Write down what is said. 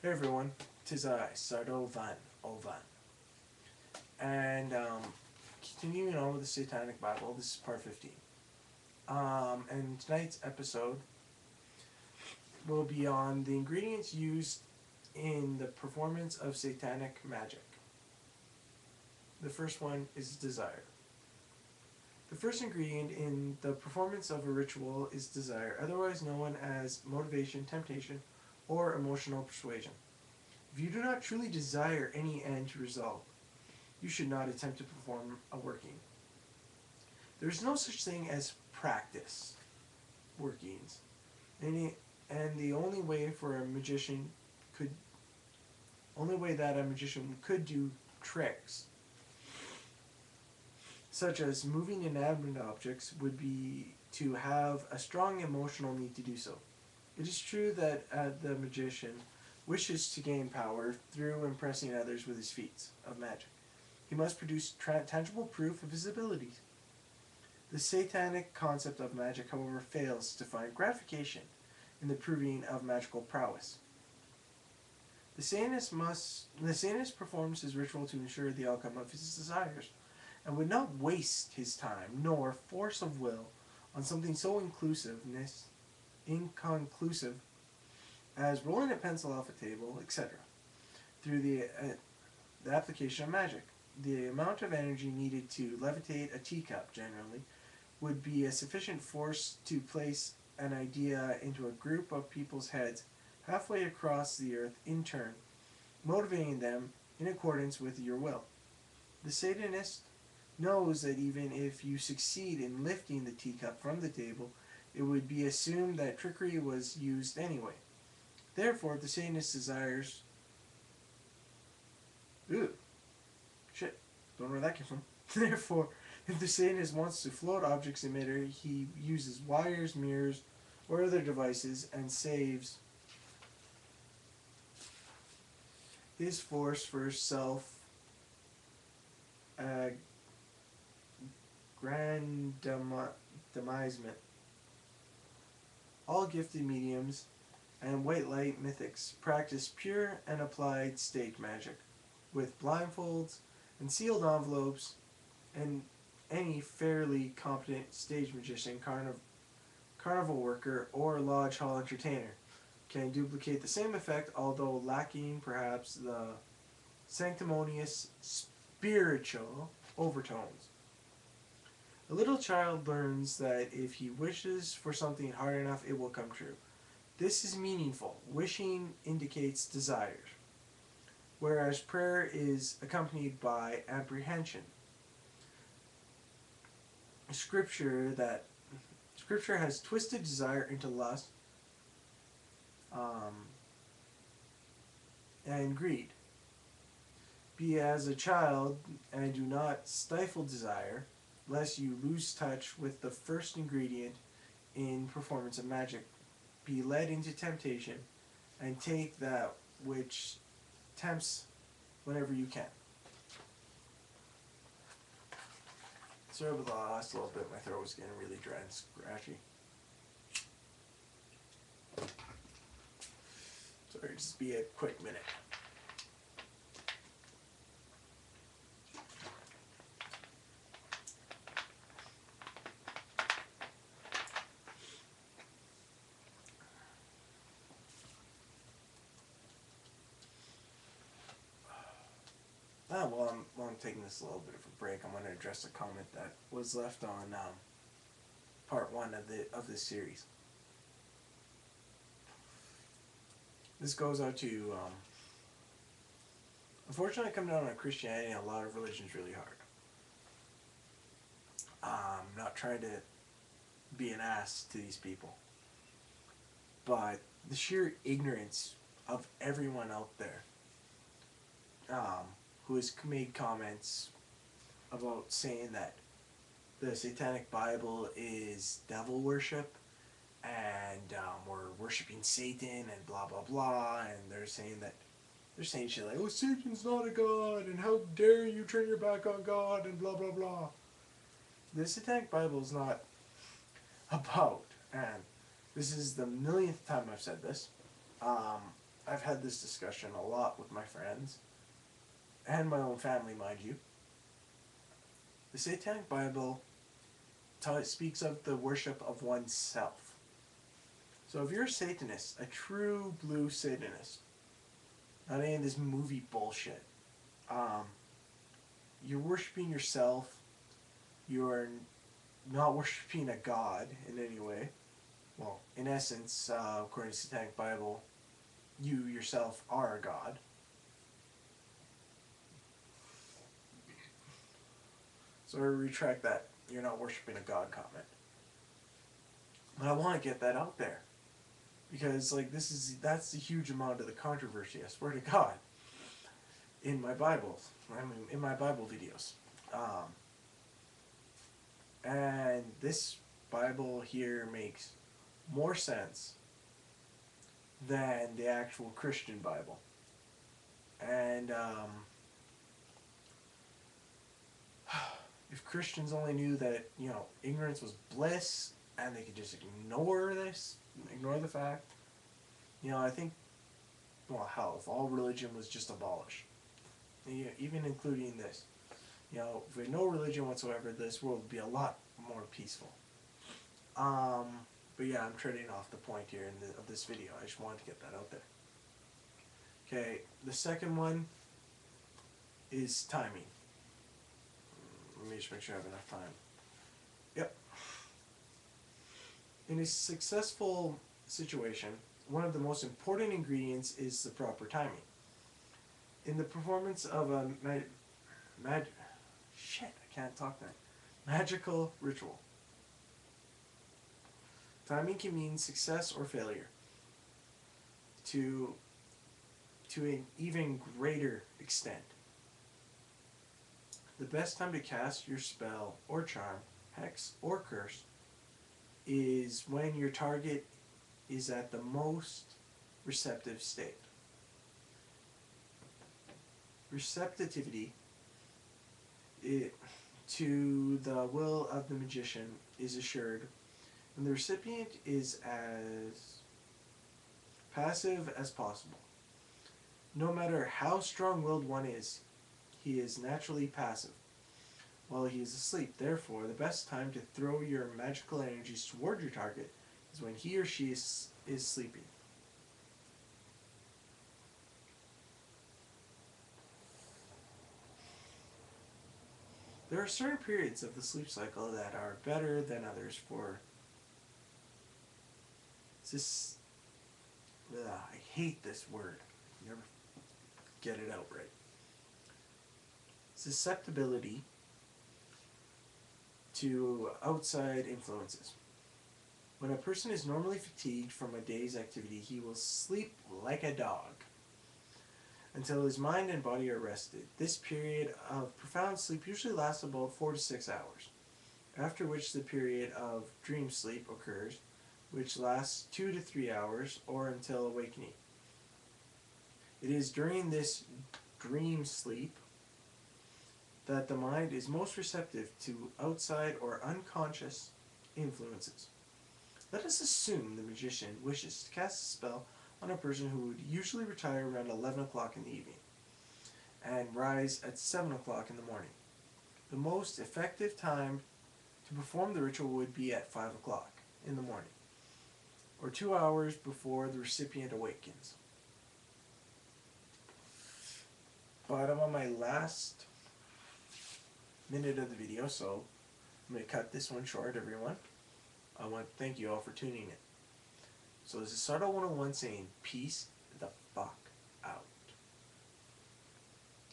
Hey everyone, tis I, Sardo Van Ovan. And continuing on with the Satanic Bible, this is part 15. And tonight's episode will be on the ingredients used in the performance of satanic magic. The first one is desire. The first ingredient in the performance of a ritual is desire, otherwise known as motivation, temptation, or emotional persuasion. If you do not truly desire any end to result, you should not attempt to perform a working. There is no such thing as practice workings, and the only way that a magician could do tricks, such as moving inanimate objects, would be to have a strong emotional need to do so. It is true that the magician wishes to gain power through impressing others with his feats of magic. He must produce tangible proof of his abilities. The satanic concept of magic, however, fails to find gratification in the proving of magical prowess. The Satanist performs his ritual to ensure the outcome of his desires, and would not waste his time nor force of will on something so inconclusive as rolling a pencil off a table, etc., through the application of magic. The amount of energy needed to levitate a teacup, generally, would be a sufficient force to place an idea into a group of people's heads halfway across the earth in turn, motivating them in accordance with your will. The Satanist knows that even if you succeed in lifting the teacup from the table, it would be assumed that trickery was used anyway. Therefore, the Satanist desires... Ooh. Shit. Don't know where that came from. Therefore, if the Satanist wants to float objects in midair, he uses wires, mirrors, or other devices and saves his force for self-aggrandizement. All gifted mediums and white light mythics practice pure and applied stage magic with blindfolds and sealed envelopes, and any fairly competent stage magician, carnival worker, or lodge hall entertainer can duplicate the same effect, although lacking perhaps the sanctimonious spiritual overtones. A little child learns that if he wishes for something hard enough, it will come true. This is meaningful. Wishing indicates desires, whereas prayer is accompanied by apprehension. Scripture has twisted desire into lust and greed. Be as a child and do not stifle desire, lest you lose touch with the first ingredient in performance of magic. Be led into temptation and take that which tempts whenever you can. Sorry about the last little bit, my throat was getting really dry and scratchy. Sorry, just be a quick minute. While I'm taking this a little bit of a break, I'm going to address a comment that was left on part 1 of this series. This goes out to, unfortunately, coming down on Christianity and a lot of religions really hard. I'm not trying to be an ass to these people, but the sheer ignorance of everyone out there who has made comments about saying that the Satanic Bible is devil worship and we're worshiping Satan and blah blah blah, and they're saying shit like, oh, Satan's not a god and how dare you turn your back on God and blah blah blah. The Satanic Bible is not about, and this is the millionth time I've said this, I've had this discussion a lot with my friends and my own family, mind you. The Satanic Bible speaks of the worship of oneself. So if you're a Satanist, a true blue Satanist, not any of this movie bullshit, you're worshiping yourself. You're not worshiping a god in any way. Well, in essence, according to the Satanic Bible, you yourself are a god. So I retract that you're not worshiping a god comment. But I want to get that out there. Because that's the huge amount of the controversy, I swear to God, in my Bibles. In my Bible videos. And this Bible here makes more sense than the actual Christian Bible. And if Christians only knew that, ignorance was bliss, and they could just ignore the fact, I think, well, hell, if all religion was just abolished, even including this, if we had no religion whatsoever, this world would be a lot more peaceful. But yeah, I'm treading off the point here of this video. I just wanted to get that out there. Okay, the second one is timing. Let me just make sure I have enough time. Yep. In a successful situation, one of the most important ingredients is the proper timing. In the performance of a magical ritual, timing can mean success or failure to an even greater extent. The best time to cast your spell or charm, hex or curse, is when your target is at the most receptive state. Receptivity to the will of the magician is assured when the recipient is as passive as possible. No matter how strong-willed one is, he is naturally passive while he is asleep. Therefore, the best time to throw your magical energies toward your target is when he or she is sleeping. There are certain periods of the sleep cycle that are better than others for this. I hate this word. I never get it out right. Susceptibility to outside influences. When a person is normally fatigued from a day's activity, he will sleep like a dog until his mind and body are rested. This period of profound sleep usually lasts about 4 to 6 hours, after which the period of dream sleep occurs, which lasts 2 to 3 hours or until awakening. It is during this dream sleep that the mind is most receptive to outside or unconscious influences. Let us assume the magician wishes to cast a spell on a person who would usually retire around 11 o'clock in the evening and rise at 7 o'clock in the morning. The most effective time to perform the ritual would be at 5 o'clock in the morning, or 2 hours before the recipient awakens. But I'm on my last minute of the video, so I'm going to cut this one short, everyone. I want to thank you all for tuning in. So this is Sardo 101 saying peace the fuck out.